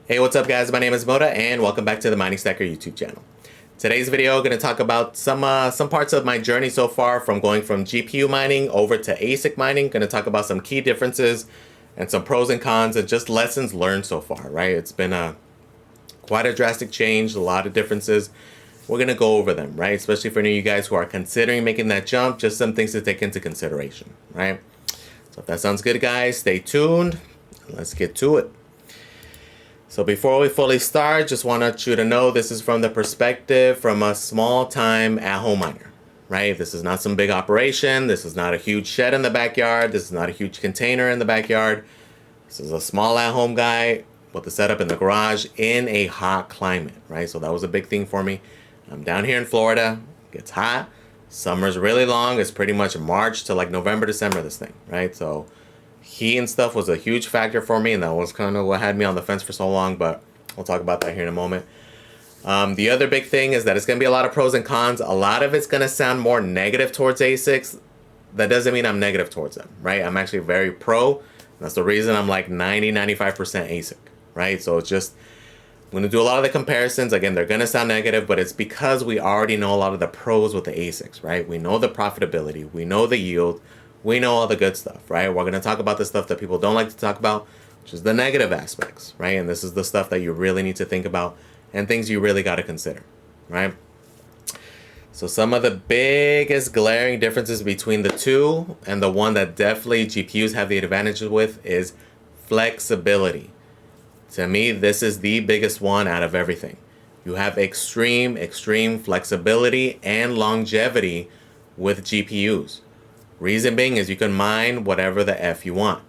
Hey, what's up guys? My name is Moda and welcome back to the Mining Stacker YouTube channel. Today's video, going to talk about some parts of my journey so far from going from GPU mining over to ASIC mining. Going to talk about some key differences and some pros and cons and just lessons learned so far, right? It's been quite a drastic change, a lot of differences. We're going to go over them, right? Especially for any of you guys who are considering making that jump, just some things to take into consideration, right? So if that sounds good, guys, stay tuned. Let's get to it. So before we fully start, just want you to know this is from the perspective from a small-time at-home miner, right? This is not some big operation. This is not a huge shed in the backyard. This is not a huge container in the backyard. This is a small at-home guy with the setup in the garage in a hot climate, right? So that was a big thing for me. I'm down here in Florida. It gets hot. Summer's really long. It's pretty much March to like November, December, this thing, right? So heat and stuff was a huge factor for me, and that was kind of what had me on the fence for so long, but we'll talk about that here in a moment. The other big thing is that it's going to be a lot of pros and cons. A lot of it's going to sound more negative towards ASICs. That doesn't mean I'm negative towards them, right? I'm actually very pro. That's the reason I'm like 90-95% ASIC, right? So it's just, I'm going to do a lot of the comparisons. Again, they're going to sound negative, but it's because we already know a lot of the pros with the ASICs, right? We know the profitability. We know the yield. We know all the good stuff, right? We're going to talk about the stuff that people don't like to talk about, which is the negative aspects, right? And this is the stuff that you really need to think about and things you really got to consider, right? So some of the biggest glaring differences between the two, and the one that definitely GPUs have the advantages with, is flexibility. To me, this is the biggest one out of everything. You have extreme flexibility and longevity with GPUs. Reason being is you can mine whatever the F you want,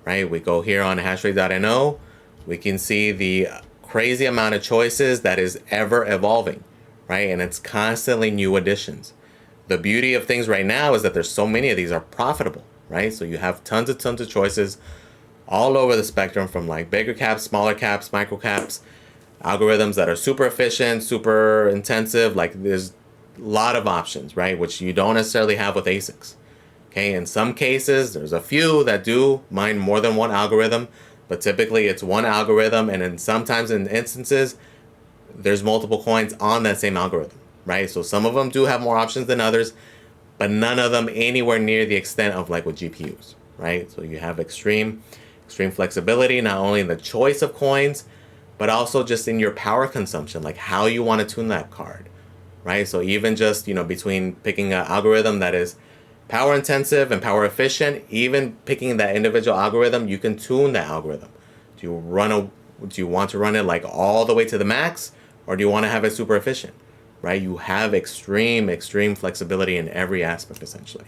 right? We go here on hashrate.no. We can see the crazy amount of choices that is ever evolving, right? And it's constantly new additions. The beauty of things right now is that there's so many of these are profitable, right? So you have tons of choices all over the spectrum, from like bigger caps, smaller caps, micro caps, algorithms that are super efficient, super intensive. Like there's a lot of options, right? Which you don't necessarily have with ASICs. Okay, in some cases, there's a few that do mine more than one algorithm, but typically it's one algorithm, and then sometimes in instances, there's multiple coins on that same algorithm, right? So some of them do have more options than others, but none of them anywhere near the extent of like with GPUs, right? So you have extreme flexibility, not only in the choice of coins, but also just in your power consumption, like how you want to tune that card, right? So even just, between picking an algorithm that is power intensive and power efficient, even picking that individual algorithm, you can tune that algorithm. Do you want to run it like all the way to the max, or do you want to have it super efficient, right? You have extreme flexibility in every aspect essentially,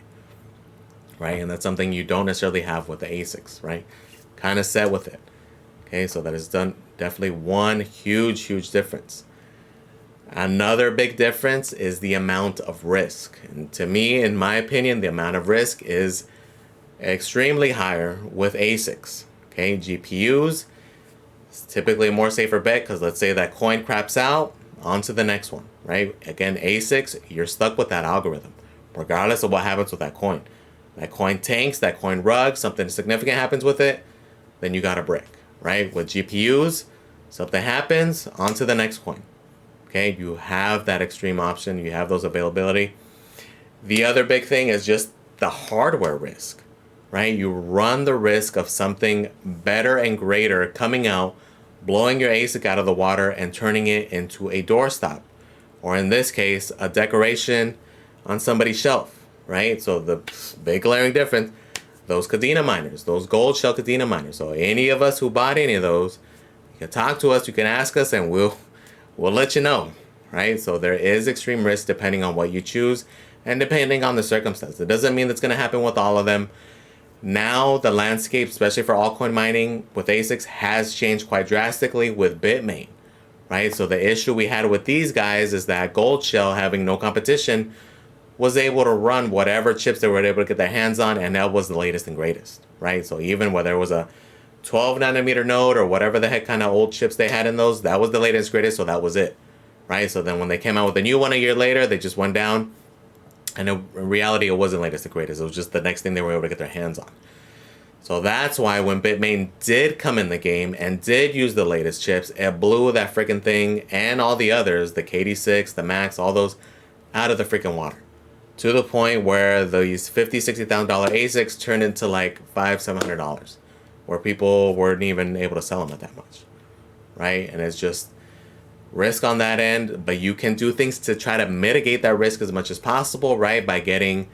right? And that's something you don't necessarily have with the ASICs, right? Kind of set with it. Okay, so that is definitely one huge difference. Another big difference is the amount of risk. And to me, in my opinion, the amount of risk is extremely higher with ASICs. Okay, GPUs, it's typically a more safer bet because let's say that coin craps out, on to the next one, right? Again, ASICs, you're stuck with that algorithm, regardless of what happens with that coin. That coin tanks, that coin rugs, something significant happens with it, then you got a brick, right? With GPUs, something happens, on to the next coin. Okay, you have that extreme option. You have those availability. The other big thing is just the hardware risk, right? You run the risk of something better and greater coming out, blowing your ASIC out of the water and turning it into a doorstop, or in this case, a decoration on somebody's shelf, right? So the big glaring difference, those Kadena miners, those gold shell Kadena miners. So any of us who bought any of those, you can talk to us, you can ask us, and we'll let you know, right? So there is extreme risk depending on what you choose and depending on the circumstance. It doesn't mean that's going to happen with all of them. Now the landscape, especially for altcoin mining with ASICs, has changed quite drastically with Bitmain, right? So the issue we had with these guys is that Gold Shell, having no competition, was able to run whatever chips they were able to get their hands on, and that was the latest and greatest, right? So even whether it was a 12 nanometer node or whatever the heck kind of old chips they had in those, that was the latest greatest, so that was it, right? So then when they came out with a new one a year later, they just went down, and in reality it wasn't latest and greatest, it was just the next thing they were able to get their hands on. So that's why when Bitmain did come in the game and did use the latest chips, it blew that freaking thing and all the others, the KD6, the Max, all those, out of the freaking water. To the point where these $50,000, $60,000 ASICs turned into like $500, $700, where people weren't even able to sell them at that much, right? And it's just risk on that end, but you can do things to try to mitigate that risk as much as possible, right? By getting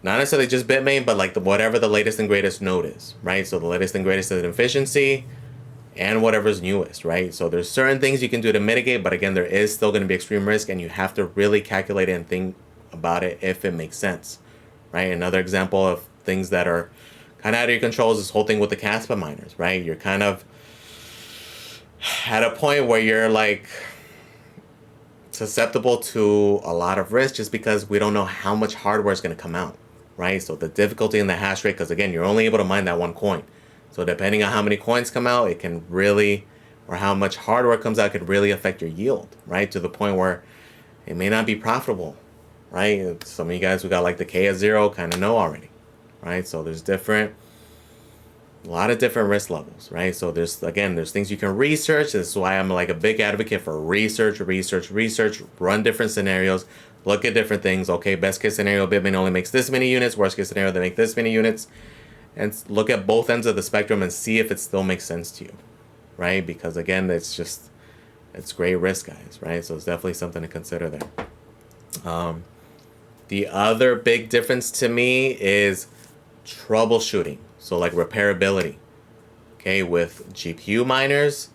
not necessarily just Bitmain, but like whatever the latest and greatest node is, right? So the latest and greatest in efficiency and whatever's newest, right? So there's certain things you can do to mitigate, but again, there is still going to be extreme risk, and you have to really calculate it and think about it if it makes sense, right? Another example of things that are kind of out of your control is this whole thing with the Caspa miners, right? You're kind of at a point where you're like susceptible to a lot of risk just because we don't know how much hardware is going to come out, right? So the difficulty in the hash rate, because again, you're only able to mine that one coin. So depending on how many coins come out, it can really, or how much hardware comes out, could really affect your yield, right? To the point where it may not be profitable, right? Some of you guys who got like the K at 0 kind of know already, right? So there's a lot of different risk levels, right? So there's things you can research. This is why I'm like a big advocate for research, run different scenarios, look at different things. Okay, best case scenario, Bitmain only makes this many units. Worst case scenario, they make this many units. And look at both ends of the spectrum and see if it still makes sense to you, right? Because again, it's great risk, guys, right? So it's definitely something to consider there. The other big difference to me is troubleshooting. So like repairability. Okay, with GPU miners,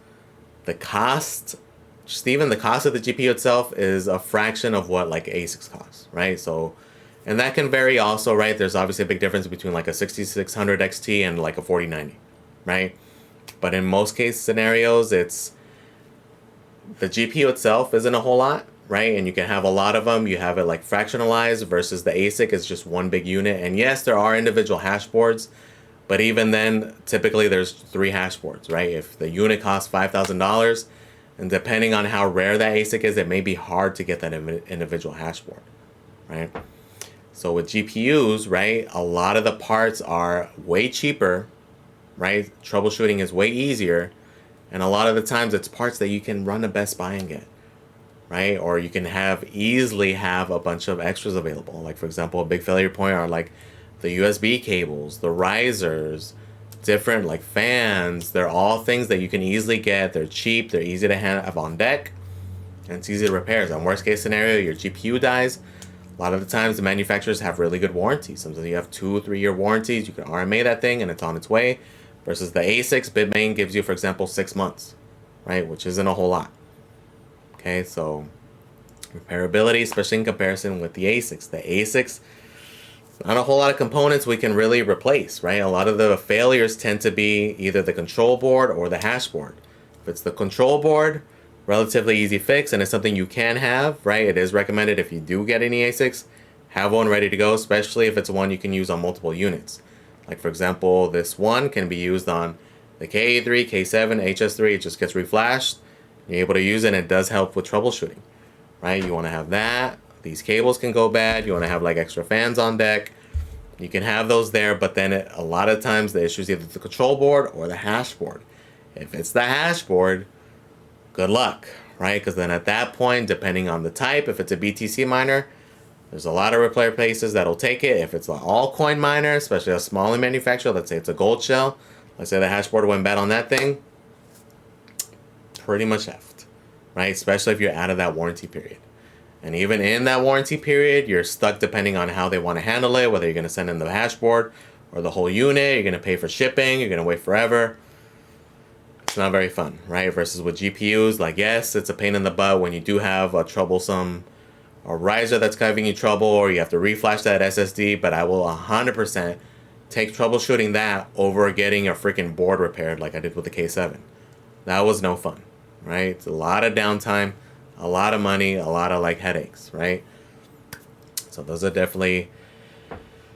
the cost of the GPU itself is a fraction of what like ASICs cost, right? So, and that can vary also, right? There's obviously a big difference between like a 6600 XT and like a 4090, right? But in most case scenarios, it's the GPU itself isn't a whole lot, right? And you can have a lot of them. You have it like fractionalized versus the ASIC is just one big unit. And yes, there are individual hash boards, but even then, typically there's 3 hash boards, right? If the unit costs $5,000, and depending on how rare that ASIC is, it may be hard to get that individual hash board, right? So with GPUs, right, a lot of the parts are way cheaper, right? Troubleshooting is way easier. And a lot of the times it's parts that you can run to Best Buy and get, right? Or you can easily have a bunch of extras available. Like for example, a big failure point are like the USB cables, the risers, different like fans. They're all things that you can easily get. They're cheap, they're easy to have on deck, and it's easy to repair. And worst case scenario, your GPU dies. A lot of the times the manufacturers have really good warranties. Sometimes you have 2 or 3 year warranties. You can RMA that thing and it's on its way. Versus the ASICs, Bitmain gives you, for example, 6 months, right? Which isn't a whole lot. Okay, so repairability, especially in comparison with the ASICs. The ASICs, not a whole lot of components we can really replace, right? A lot of the failures tend to be either the control board or the hash board. If it's the control board, relatively easy fix, and it's something you can have, right? It is recommended if you do get any ASICs, have one ready to go, especially if it's one you can use on multiple units. Like for example, this one can be used on the K3, K7, HS3, it just gets reflashed. You're able to use it, and it does help with troubleshooting, right? You want to have that. These cables can go bad. You want to have like extra fans on deck. You can have those there, but then a lot of times the issue is either the control board or the hash board. If it's the hash board, good luck, right? Because then at that point, depending on the type, if it's a BTC miner, there's a lot of repair places that'll take it. If it's an altcoin miner, especially a smaller manufacturer, let's say it's a gold shell, let's say the hash board went bad on that thing, pretty much effed, right? Especially if you're out of that warranty period. And even in that warranty period, you're stuck depending on how they want to handle it, whether you're going to send in the hash board or the whole unit, you're going to pay for shipping, you're going to wait forever. It's not very fun, right? Versus with GPUs, like yes, it's a pain in the butt when you do have a troublesome or riser that's giving you trouble, or you have to reflash that SSD, but I will 100% take troubleshooting that over getting a freaking board repaired like I did with the K7. That was no fun, right? It's a lot of downtime, a lot of money, a lot of like headaches, right? So those are definitely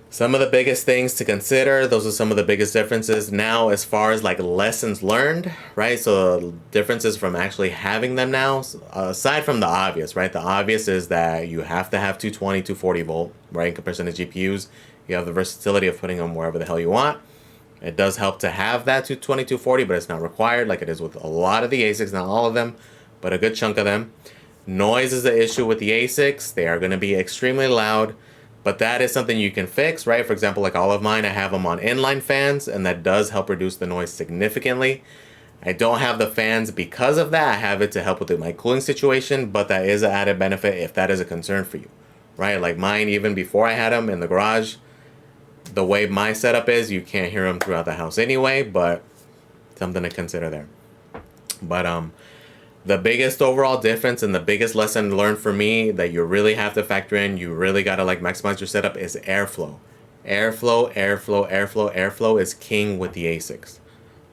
some of the biggest things to consider. Those are some of the biggest differences. Now, as far as like lessons learned, right? So differences from actually having them now, aside from the obvious, right? The obvious is that you have to have 220, 240 volt, right? In comparison to GPUs, you have the versatility of putting them wherever the hell you want. It does help to have that to 2240, but it's not required like it is with a lot of the ASICs, not all of them, but a good chunk of them. Noise is the issue with the ASICs. They are going to be extremely loud, but that is something you can fix, right? For example, like all of mine, I have them on inline fans, and that does help reduce the noise significantly. I don't have the fans because of that. I have it to help with my cooling situation, but that is an added benefit if that is a concern for you, right? Like mine, even before I had them in the garage, the way my setup is, you can't hear them throughout the house anyway, but something to consider there. But the biggest overall difference and the biggest lesson learned for me that you really have to factor in, you really got to like maximize your setup, is airflow. Airflow is king with the ASICs.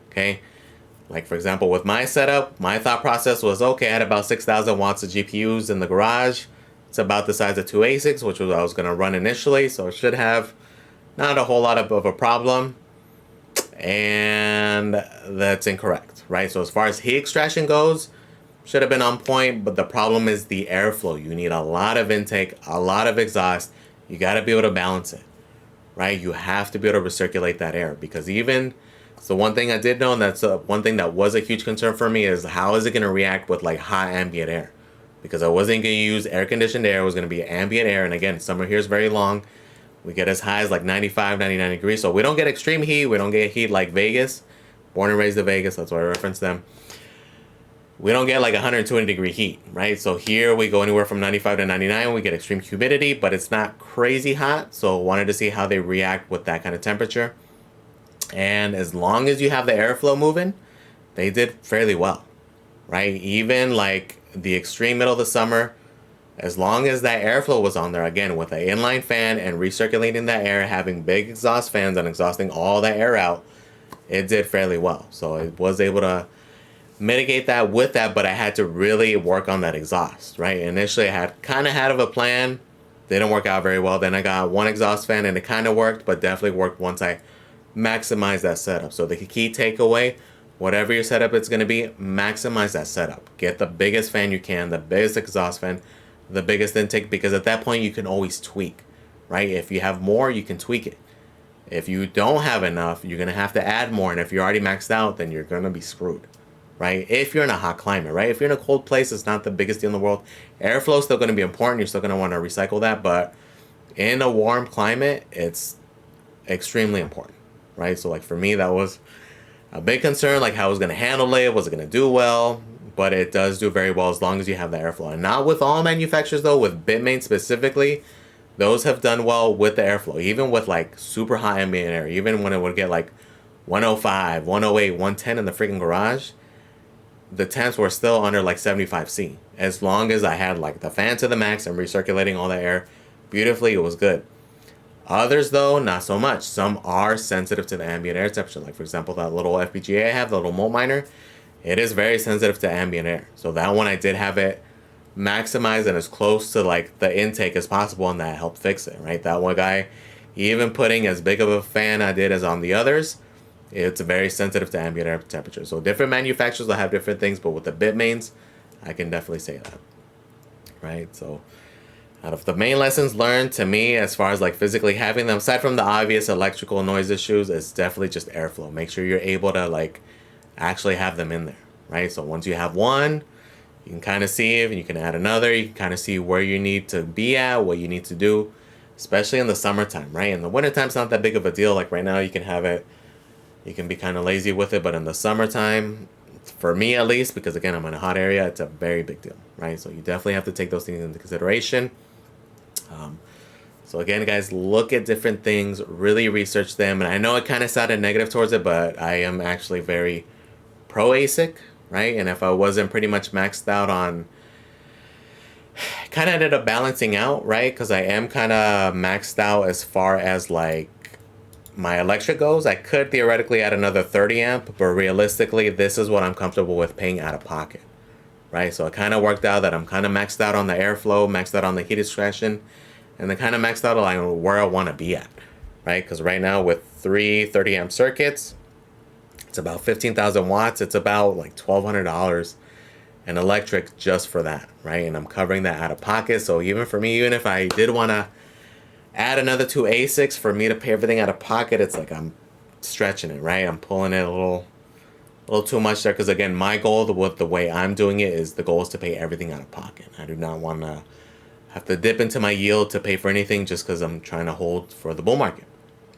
Okay? Like for example, with my setup, my thought process was, okay, I had about 6,000 watts of GPUs in the garage. It's about the size of 2 ASICs, which was what I was going to run initially, so it should have not a whole lot of a problem. And that's incorrect, right? So as far as heat extraction goes, should have been on point, but the problem is the airflow. You need a lot of intake, a lot of exhaust. You got to be able to balance it, right? You have to be able to recirculate that air, because even, so one thing I did know, and that's one thing that was a huge concern for me, is how is it going to react with like hot ambient air? Because I wasn't going to use air conditioned air, it was going to be ambient air. And again, summer here is very long. We get as high as like 95, 99 degrees. So we don't get extreme heat. We don't get heat like Vegas. Born and raised in Vegas, that's why I reference them. We don't get like 120 degree heat, right? So here we go anywhere from 95 to 99. We get extreme humidity, but it's not crazy hot. So wanted to see how they react with that kind of temperature. And as long as you have the airflow moving, they did fairly well, right? Even like the extreme middle of the summer, as long as that airflow was on there, again, with an inline fan and recirculating that air, having big exhaust fans and exhausting all that air out, it did fairly well. So it was able to mitigate that with that, but I had to really work on that exhaust, right? Initially, I had kind of had of a plan. Didn't work out very well. Then I got one exhaust fan and it kind of worked, but definitely worked once I maximized that setup. So the key takeaway, whatever your setup is going to be, maximize that setup. Get the biggest fan you can, the biggest exhaust fan, the biggest intake, because at that point you can always tweak, right? If you have more, you can tweak it. If you don't have enough, you're going to have to add more. And if you're already maxed out, then you're going to be screwed, right? If you're in a hot climate, right? If you're in a cold place, it's not the biggest deal in the world. Airflow is still going to be important. You're still going to want to recycle that. But in a warm climate, it's extremely important, right? So like for me, that was a big concern, like how I was going to handle it. Was it going to do well? But it does do very well as long as you have the airflow. And not with all manufacturers though, with Bitmain specifically, those have done well with the airflow. Even with like super high ambient air, even when it would get like 105, 108, 110 in the freaking garage, the temps were still under like 75C. As long as I had like the fan to the max and recirculating all that air beautifully, it was good. Others though, not so much. Some are sensitive to the ambient air temperature. Like for example, that little FPGA I have, the little mult miner, it is very sensitive to ambient air. So that one I did have it maximized and as close to like the intake as possible, and that helped fix it, right? That one guy, even putting as big of a fan I did as on the others, it's very sensitive to ambient air temperature. So different manufacturers will have different things, but with the Bitmains, I can definitely say that, right? So out of the main lessons learned to me, as far as like physically having them, aside from the obvious electrical noise issues, it's definitely just airflow. Make sure you're able to like actually have them in there, right? So once you have one, you can kind of see if you can add another. You can kind of see where you need to be at, what you need to do, especially in the summertime, right? In the wintertime, it's not that big of a deal. Like right now, you can have it, you can be kind of lazy with it, but in the summertime, for me at least, because again, I'm in a hot area, it's a very big deal, right? So you definitely have to take those things into consideration. So again, guys, look at different things, really research them. And I know it kind of sounded negative towards it, but I am actually very pro ASIC, right? And if I wasn't pretty much maxed out on, kind of ended up balancing out, right? Because I am kind of maxed out as far as like my electric goes. I could theoretically add another 30 amp, but realistically, this is what I'm comfortable with paying out of pocket, right? So it kind of worked out that I'm kind of maxed out on the airflow, maxed out on the heat extraction, and then kind of maxed out on where I want to be at, right? Because right now with 3 30 amp circuits, it's about 15,000 watts. It's about like $1,200 in electric just for that, right? And I'm covering that out of pocket. So even for me, even if I did want to add another 2 ASICs for me to pay everything out of pocket, it's like I'm stretching it, right? I'm pulling it a little too much there, because again, my goal with the way I'm doing it is the goal is to pay everything out of pocket. I do not want to have to dip into my yield to pay for anything just because I'm trying to hold for the bull market,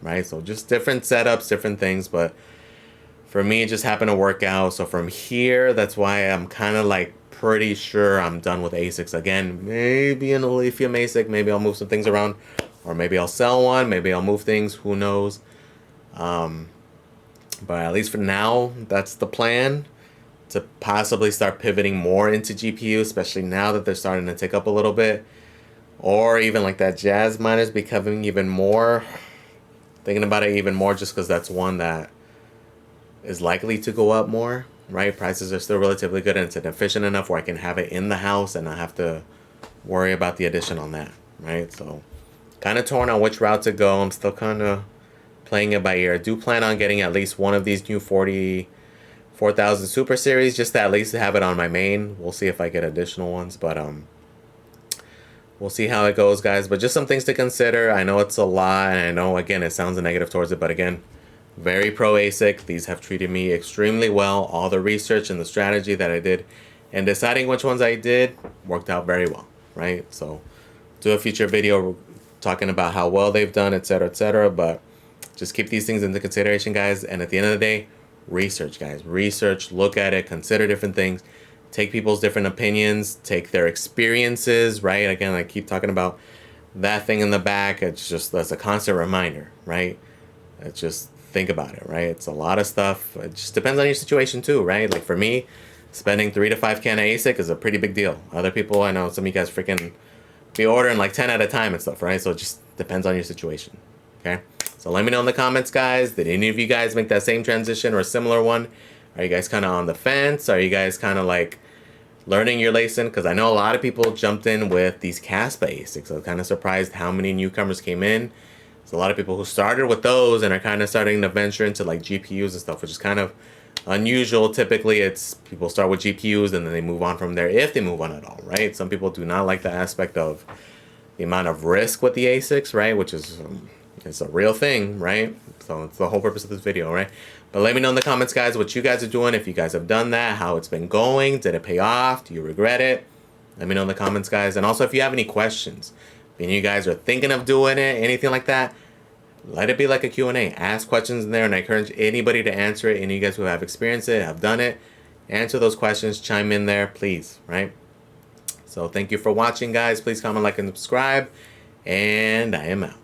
right? So just different setups, different things, but for me, it just happened to work out. So from here, that's why I'm kind of like pretty sure I'm done with ASICs. Again, maybe in a lithium ASIC, maybe I'll move some things around, or maybe I'll sell one, maybe I'll move things, who knows. But at least for now, that's the plan, to possibly start pivoting more into GPU, especially now that they're starting to tick up a little bit. Or even like that Jazz miner's becoming even more, thinking about it even more, just because that's one that is likely to go up more, right? Prices are still relatively good, and it's efficient enough where I can have it in the house and not have to worry about the addition on that, right? So kind of torn on which route to go. I'm still kind of playing it by ear. I do plan on getting at least one of these new 40,000 Super Series, just to at least have it on my main. We'll see if I get additional ones, but we'll see how it goes, guys. But just some things to consider. I know it's a lot, and I know, again, it sounds negative towards it, but again, very pro ASIC. These have treated me extremely well. All the research and the strategy that I did and deciding which ones I did worked out very well, right? So do a future video talking about how well they've done, etc., etc., but just keep these things into consideration, guys. And at the end of the day, research, guys. Research, look at it, consider different things, take people's different opinions, take their experiences, right? Again, I keep talking about that thing in the back. It's just, that's a constant reminder, right? It's just, think about it, right? It's a lot of stuff. It just depends on your situation too, right? Like for me, spending 3 to 5K on ASIC is a pretty big deal. Other people, I know some of you guys freaking be ordering like 10 at a time and stuff, right? So it just depends on your situation, okay? So let me know in the comments, guys. Did any of you guys make that same transition or a similar one? Are you guys kind of on the fence? Are you guys kind of like learning your lesson? Because I know a lot of people jumped in with these Caspa ASICs. I'm kind of surprised how many newcomers came in. There's a lot of people who started with those and are kind of starting to venture into like GPUs and stuff, which is kind of unusual. Typically, it's people start with GPUs and then they move on from there, if they move on at all, right? Some people do not like the aspect of the amount of risk with the ASICs, right? Which is it's a real thing, right? So it's the whole purpose of this video, right? But let me know in the comments, guys, what you guys are doing. If you guys have done that, how it's been going. Did it pay off? Do you regret it? Let me know in the comments, guys. And also, if you have any questions, if any of you guys are thinking of doing it, anything like that, let it be like a Q&A. Ask questions in there, and I encourage anybody to answer it. Any of you guys who have experienced it, have done it, answer those questions, chime in there, please, right? So thank you for watching, guys. Please comment, like, and subscribe, and I am out.